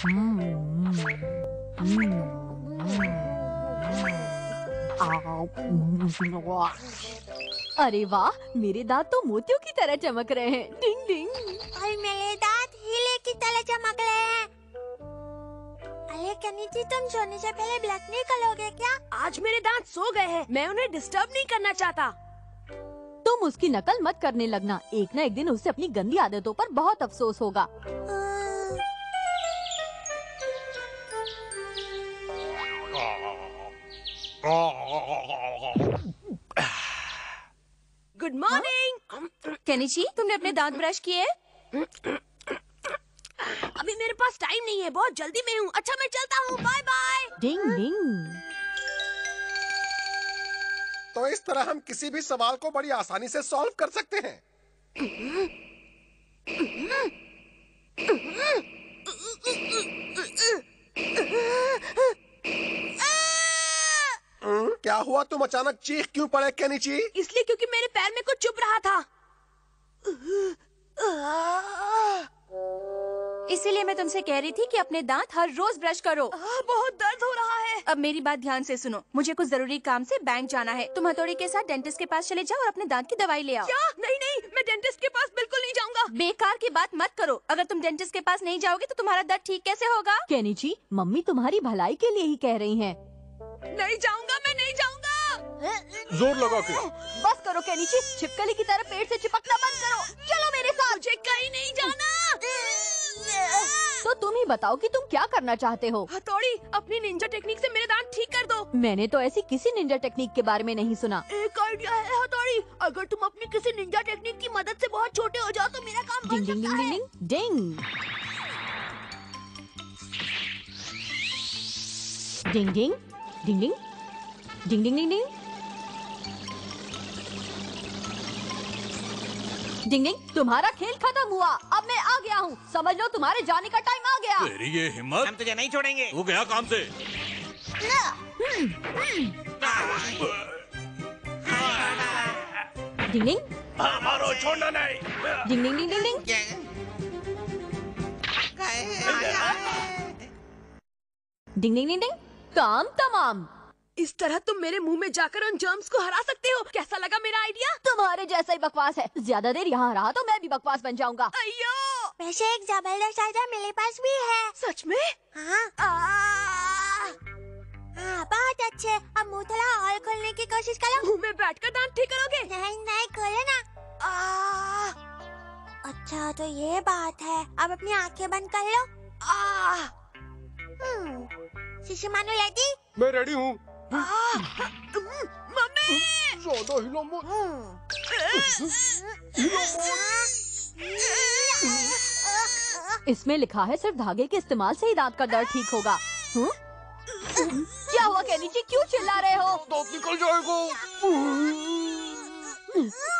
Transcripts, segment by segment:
अरे वाह, मेरे दांत तो मोतियों की तरह चमक रहे हैं। डिंग डिंग। और मेरे दांत हीरे की तरह चमक रहे हैं। अरे कनीजी, तुम सोने से पहले ब्लश नहीं करोगे क्या? आज मेरे दांत सो गए हैं, मैं उन्हें डिस्टर्ब नहीं करना चाहता। तुम उसकी नकल मत करने लगना, एक न एक दिन उसे अपनी गंदी आदतों पर बहुत अफसोस होगा। Good morning. केनिची, तुमने अपने दांत ब्रश किए? अभी मेरे पास टाइम नहीं है, बहुत जल्दी में हूँ। अच्छा मैं चलता हूँ, बाय बाय। डिंग डिंग। तो इस तरह हम किसी भी सवाल को बड़ी आसानी से सॉल्व कर सकते हैं। क्या हुआ, तुम अचानक चीख क्यों पड़े केनिची? इसलिए क्योंकि मेरे पैर में कुछ चुभ रहा था। इसीलिए मैं तुमसे कह रही थी कि अपने दांत हर रोज ब्रश करो। बहुत दर्द हो रहा है। अब मेरी बात ध्यान से सुनो, मुझे कुछ जरूरी काम से बैंक जाना है। तुम हथौड़ी के साथ डेंटिस्ट के पास चले जाओ और अपने दांत की दवाई ले आओ। क्या? नहीं नहीं, मैं डेंटिस्ट के पास बिल्कुल नहीं जाऊंगा। बेकार की बात मत करो। अगर तुम डेंटिस्ट के पास नहीं जाओगे तो तुम्हारा दर्द ठीक कैसे होगा? केनिची, मम्मी तुम्हारी भलाई के लिए ही कह रही हैं। नहीं जाऊंगा, मैं नहीं जाऊंगा। जोर लगा के। बस करो केनिची, छिपकली की तरह पेट से चिपकना बंद करो। चलो मेरे साथ। मुझे कहीं नहीं जाना। तो तुम ही बताओ कि तुम क्या करना चाहते हो? हथौड़ी, अपनी निंजा टेक्निक से मेरे दांत ठीक कर दो। मैंने तो ऐसी किसी निंजा टेक्निक के बारे में नहीं सुना। एक आइडिया है हथौड़ी, अगर तुम अपनी किसी निंजा टेक्निक की मदद से बहुत छोटे हो जाओ तो मेरा काम बन डिंग डिंग सकता डिंग है। डिंग डिंग डिंग डिंग डिंग डिंग डिंग डिंग डिंग डिंग डिंग डिंग। तुम्हारा खेल खत्म हुआ, अब मैं आ गया हूँ। समझ लो तुम्हारे जाने का टाइम आ गया। तेरी ये हिम्मत, हम तुझे नहीं छोड़ेंगे। तू गया काम से। डिंग डिंग मारो, छोड़ना नहीं। डिंग डिंग डिंग डिंग डिंग डिंग डिंग डिंग डिंग। काम तमाम। इस तरह तुम मेरे मुंह में जाकर उन जर्म्स को हरा सकते हो। कैसा लगा मेरा आइडिया? तुम्हारे जैसा ही बकवास है। ज्यादा देर यहाँ रहा तो मैं भी बकवास बन जाऊंगा। अय्यो! वैसे एक जबरदस्त आइडिया मेरे पास भी है। सच में? हाँ हाँ, बहुत अच्छे। अब मुंह थोड़ा और खोलने की कोशिश करो। मुंह में बैठकर दांत ठीक करोगे? नहीं नहीं, खोलो ना। अच्छा तो ये बात है। अब अपनी आंखें बंद कर लो। शीशी मानो रेडी? मैं रेडी हूँ। मम्मी! ज्यादा हिलो मत। इसमें लिखा है सिर्फ धागे के इस्तेमाल से ही दांत का दर्द ठीक होगा। क्या हुआ केनिची, क्यों चिल्ला रहे हो? दांत निकल जाएगा।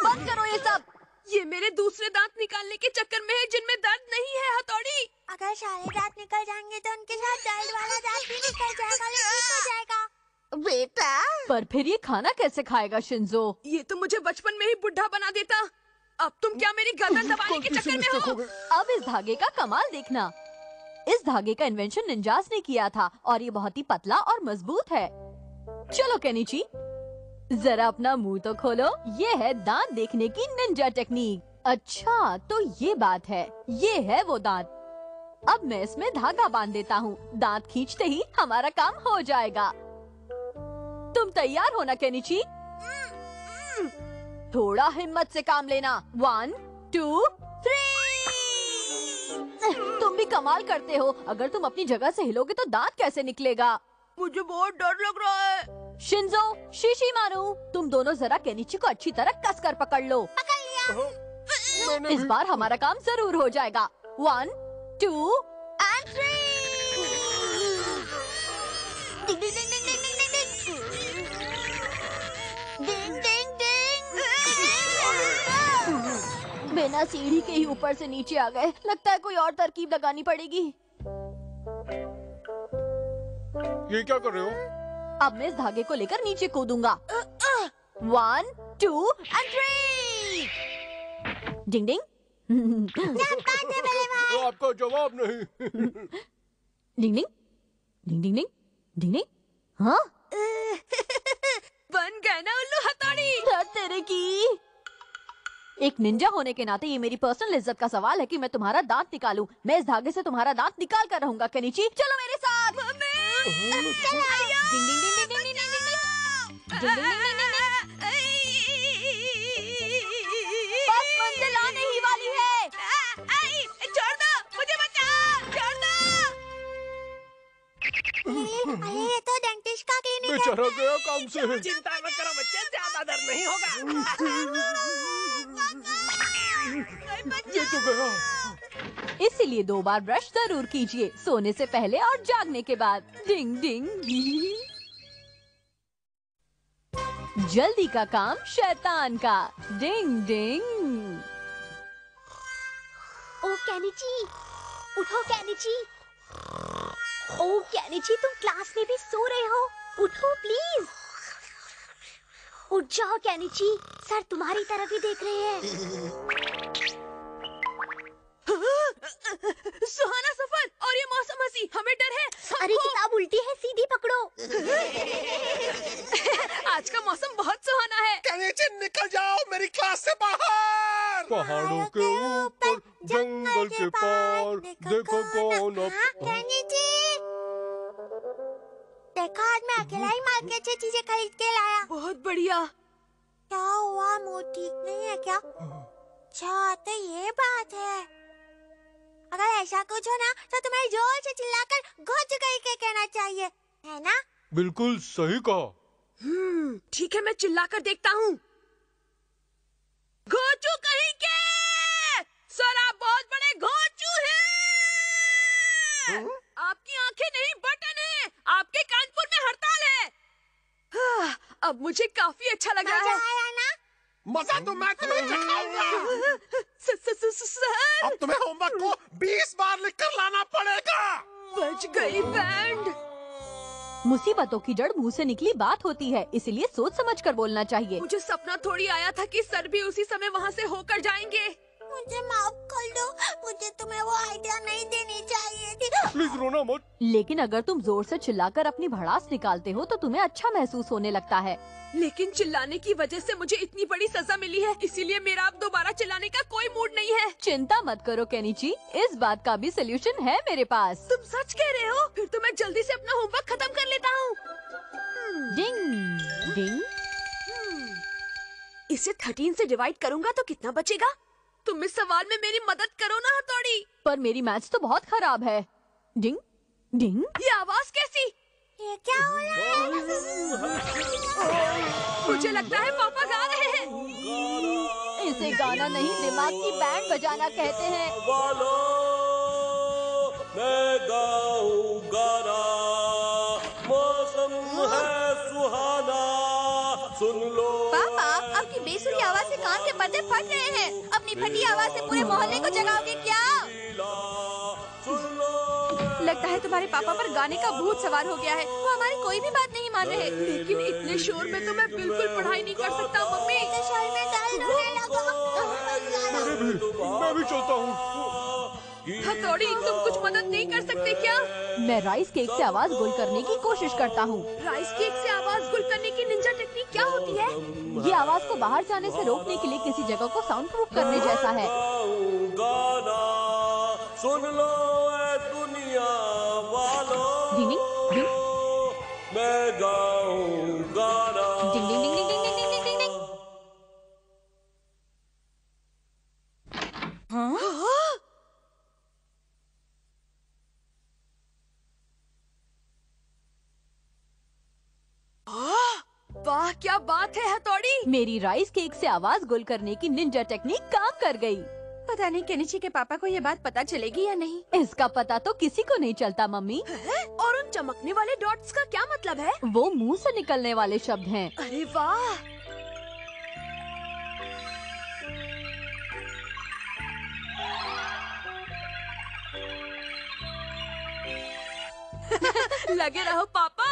बंद करो ये सब। ये मेरे दूसरे दांत निकालने के चक्कर में है जिनमें दर्द नहीं है हथौड़ी। अगर सारे दांत निकल जाएंगे तो उनके साथ दर्द वाला दांत भी निकल जाएगा, ठीक हो जाएगा। बेटा, पर फिर ये खाना कैसे खाएगा शिंजो? ये तो मुझे बचपन में ही बुढ़ा बना देता। अब तुम क्या मेरी गर्दन दबाने के चक्कर में हो? अब इस धागे का कमाल देखना। इस धागे का इन्वेंशन निंजास ने किया था और ये बहुत ही पतला और मजबूत है। चलो केनिची, जरा अपना मुंह तो खोलो। ये है दांत देखने की निंजा टेक्निक। अच्छा तो ये बात है, ये है वो दांत। अब मैं इसमें धागा बांध देता हूँ। दांत खींचते ही हमारा काम हो जाएगा। तुम तैयार हो ना केनिची? थोड़ा हिम्मत से काम लेना। 1 2 3। तुम भी कमाल करते हो। अगर तुम अपनी जगह से हिलोगे तो दांत कैसे निकलेगा? मुझे बहुत डर लग रहा है। शिंजो, शीशी मारू, तुम दोनों जरा केनिची को अच्छी तरह कसकर पकड़ लो। पकड़ लिया। इस बार हमारा काम जरूर हो जाएगा। 1 2 and 3। डिंग डिंग डिंग डिंग डिंग डिंग डिंग डिंग डिंग। बिना सीढ़ी के ही ऊपर से नीचे आ गए। लगता है कोई और तरकीब लगानी पड़ेगी। ये क्या कर रहे हो? अब मैं इस धागे को लेकर नीचे कूदूंगा। 1 2 and 3। डिंग डिंग। आपका जवाब नहीं। डिंग डिंग डिंग डिंग डिंग डिंग डिंग। हाँ बन गए ना उल्लू हथौड़ी। धत तेरे की। एक निंजा होने के नाते ये मेरी पर्सनल इज्जत का सवाल है कि मैं तुम्हारा दांत निकालूं। मैं इस धागे से तुम्हारा दांत निकाल कर रहूंगा केनिची। चलो मेरे साथ। डिंग डिंग डिंग डिंग डिंग डिंग डिंग डिंग डिंग डिंग डिंग डिंग डिंग डिंग। बस मंजिल आने ही वाली है। छोड़ दो मुझे, बचाओ, छोड़ दो। अरे ये तो डेंटिस्ट का क्लिनिक है। बेचारा गया काम से। चिंता मत करो बच्चे, ज्यादा दर्द नहीं होगा। ये तो गया। इसीलिए 2 बार ब्रश जरूर कीजिए, सोने से पहले और जागने के बाद। डिंग डिंग। जल्दी का काम शैतान का। डिंग डिंग। ओ केनिची, उठो केनिची। ओ केनिची, तुम क्लास में भी सो रहे हो? उठो प्लीज। उठ जाओ केनिची, सर तुम्हारी तरफ ही देख रहे हैं। सुहाना सफर और ये मौसम हंसी, हमें डर है। अरे किताब उल्टी है, सीधी पकड़ो। आज का मौसम बहुत सुहाना है। केनिची निकल जाओ मेरी क्लास से बाहर। पहाड़ों के ऊपर जंगल के पार देखो कौन केनिची, देखो आज मैं अकेला ही मार्केट से चीजें खरीद के लाया। बहुत बढ़िया। क्या हुआ, मुंह ठीक नहीं है क्या? अच्छा तो ये बात है। अगर ऐसा कुछ हो ना तो तुम्हें जोर से चिल्लाकर घोच गई के कहना चाहिए, है ना? बिल्कुल सही कहा। ठीक है, मैं चिल्लाकर देखता हूँ। घोचू कहीं के, सर आप बहुत बड़े घोचू हैं। आपकी आंखें नहीं बटन है, आपके कानपुर में हड़ताल है। अब मुझे काफी अच्छा लग रहा मजा है। आया ना? मजा तो मैं तुम्हें चखाऊंगा। सर, अब तुम्हें होमवर्क को 20 बार लिख कर लाना पड़ेगा। बच गई बैंड। मुसीबतों की जड़ मुंह से निकली बात होती है, इसलिए सोच समझ कर बोलना चाहिए। मुझे सपना थोड़ी आया था कि सर भी उसी समय वहाँ से होकर जाएंगे। मुझे माफ कर दो, मुझे तुम्हें वो आइडिया नहीं देनी चाहिए थी। प्लीज रोना मत। लेकिन अगर तुम जोर से चिल्लाकर अपनी भड़ास निकालते हो तो तुम्हें अच्छा महसूस होने लगता है। लेकिन चिल्लाने की वजह से मुझे इतनी बड़ी सजा मिली है, इसीलिए मेरा अब दोबारा चिल्लाने का कोई मूड नहीं है। चिंता मत करो केनिची, इस बात का भी सोल्यूशन है मेरे पास। तुम सच कह रहे हो? फिर तो मैं जल्दी से अपना होमवर्क खत्म कर लेता हूँ। डिंग डिंग। इसे 13 से डिवाइड करूँगा तो कितना बचेगा? तुम इस सवाल में मेरी मदद करो ना हथौड़ी। पर मेरी मैथ्स तो बहुत खराब है। डिंग डिंग। ये आवाज कैसी? ये क्या हो रहा है? मुझे लगता है पापा गा रहे हैं। इसे गाना नहीं, दिमाग की बैंड बजाना कहते हैं। मैं गाऊं गाना, मौसम है सुहाना, सुन लो। पापा, आपकी बेसुरी आवाज से कान के पर्दे फट रहे हैं। अपनी फटी आवाज से पूरे मोहल्ले को जगाओगे क्या? लगता है तुम्हारे पापा पर गाने का भूत सवार हो गया है। वो हमारी कोई भी बात नहीं मान रहे। लेकिन इतने शोर में तो मैं बिल्कुल पढ़ाई नहीं कर सकता मम्मी। सर में दर्द होने लगा। मैं भी चलता हूँ। हथौड़ी, तुम कुछ मदद नहीं कर सकते क्या? मैं राइस केक से आवाज गुल करने की कोशिश करता हूँ। राइस केक से आवाज गुल करने की निंजा टेक्निक क्या होती है? ये आवाज को बाहर जाने से रोकने के लिए किसी जगह को साउंड प्रूफ करने जैसा है। गाना सुन लो ए दुनिया वालों, डिंग डिंग मैं गाऊं गाना। डिंग डिंग डिंग डिंग डिंग डिंग डिंग डिंग डिंग। वाह, क्या बात है हथौड़ी। मेरी राइस केक से आवाज गुल करने की निंजा टेक्निक काम कर गई। पता नहीं केनिची के पापा को ये बात पता चलेगी या नहीं। इसका पता तो किसी को नहीं चलता मम्मी। और उन चमकने वाले डॉट्स का क्या मतलब है? वो मुंह से निकलने वाले शब्द हैं। अरे वाह। लगे रहो पापा।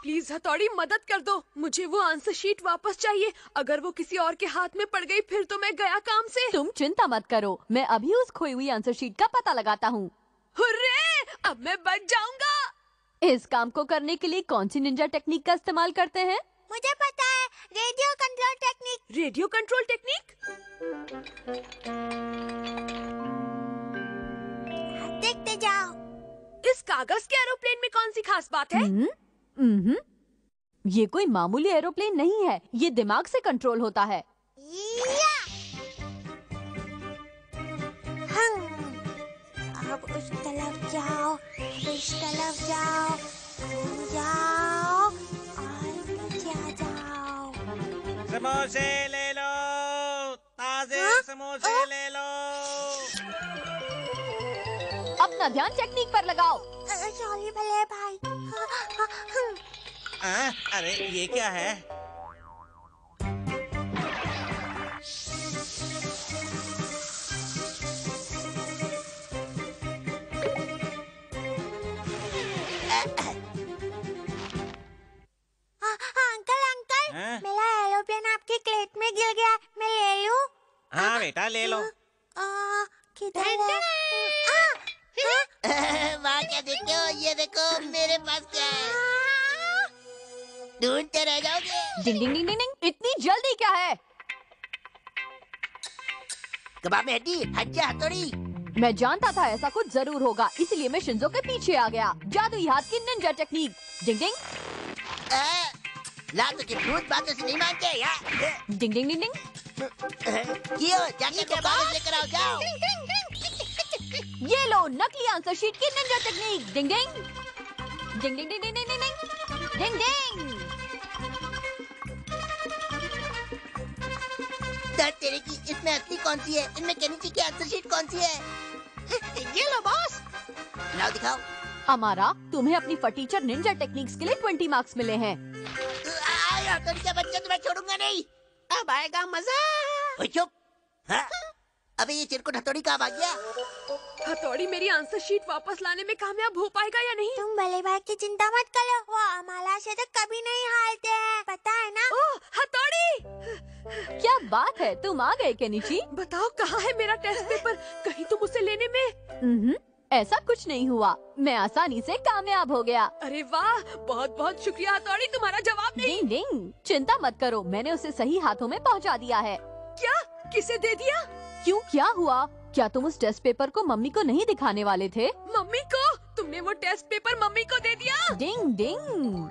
प्लीज हथौड़ी मदद कर दो, मुझे वो आंसर शीट वापस चाहिए। अगर वो किसी और के हाथ में पड़ गई फिर तो मैं गया काम से। तुम चिंता मत करो, मैं अभी उस खोई हुई आंसर शीट का पता लगाता हूँ। हुर्रे! अब मैं बच जाऊंगा। इस काम को करने के लिए कौन सी निंजा टेक्निक का इस्तेमाल करते हैं? मुझे पता है, radio control technique. Radio control technique? देखते जाओ। इस कागज के एरोप्लेन में कौन सी खास बात है? ये कोई मामूली एरोप्लेन नहीं है, ये दिमाग से कंट्रोल होता है। या! अब उस तरफ जाओ, इस तरफ जाओ, घूम जाओ और नीचे आ जाओ। समोसे ले लो, ताजे समोसे ले लो। अपना ध्यान टेक्निक पर लगाओ। सॉरी भले भाई। अरे ये क्या है? अंकल अंकल, मेरा एरोप्लेन आपके क्लेट में गिर गया, मैं ले लूं? हाँ बेटा ले लो। किधर है? वहाँ क्या देखते हो? ये देखो मेरे पास क्या है। ढूंढते रह जाओगे। डिंग डिंग डिंग डिंग डिंग। इतनी जल्दी क्या है? कबाब में हड्डी, हट जा हथौड़ी। मैं जानता था ऐसा कुछ जरूर होगा, इसलिए मैं शिंजो के पीछे आ गया। जादुई हाथ की निंजा टेक्निक। डिंग डिंग लातों के भूत बातों से नहीं मानते यार। डिंग डिंग डिंग डिंग। कियो जाके तो कागज लेकर आओ, जाओ। ये लो नकली आंसर शीट की निंजा टेक्निक। डिंग डिंग डिंग डिंग डिंग डिंग डिंग डिंग डिंग डिंग। दर्द तेरे की, इसमें असली कौन सी है? इनमें केनिची की आंसर शीट कौन सी है? ये लो बॉस। लाओ दिखाओ। अमारा, तुम्हें अपनी फटीचर निंजा टेक्निक्स के लिए 20 मार्क्स मिले हैं। हथौड़ी का बच्चा, तुम्हें छोड़ूंगा नहीं। अब आएगा मजा। ओए चुप। हाँ? अबे ये चिरकुट हथौड़ी कहाँ भाग गया? हथौड़ी मेरी आंसर शीट वापस लाने में कामयाब हो पाएगा या नहीं? तुम भले भाई की चिंता मत करो, वो अमाला से तो कभी नहीं हारते हैं, पता है ना? ओह हथौड़ी! क्या बात है, तुम आ गए केनिची। बताओ कहाँ है मेरा टेस्ट पेपर? कहीं तुम उसे लेने में। ऐसा कुछ नहीं हुआ, मैं आसानी से कामयाब हो गया। अरे वाह, बहुत बहुत शुक्रिया हथौड़ी, तुम्हारा जवाब नहीं। डिंग डिंग। चिंता मत करो, मैंने उसे सही हाथों में पहुंचा दिया है। क्या? किसे दे दिया? क्यों, क्या हुआ? क्या तुम उस टेस्ट पेपर को मम्मी को नहीं दिखाने वाले थे? मम्मी को? तुमने वो टेस्ट पेपर मम्मी को दे दिया? डिंग डिंग।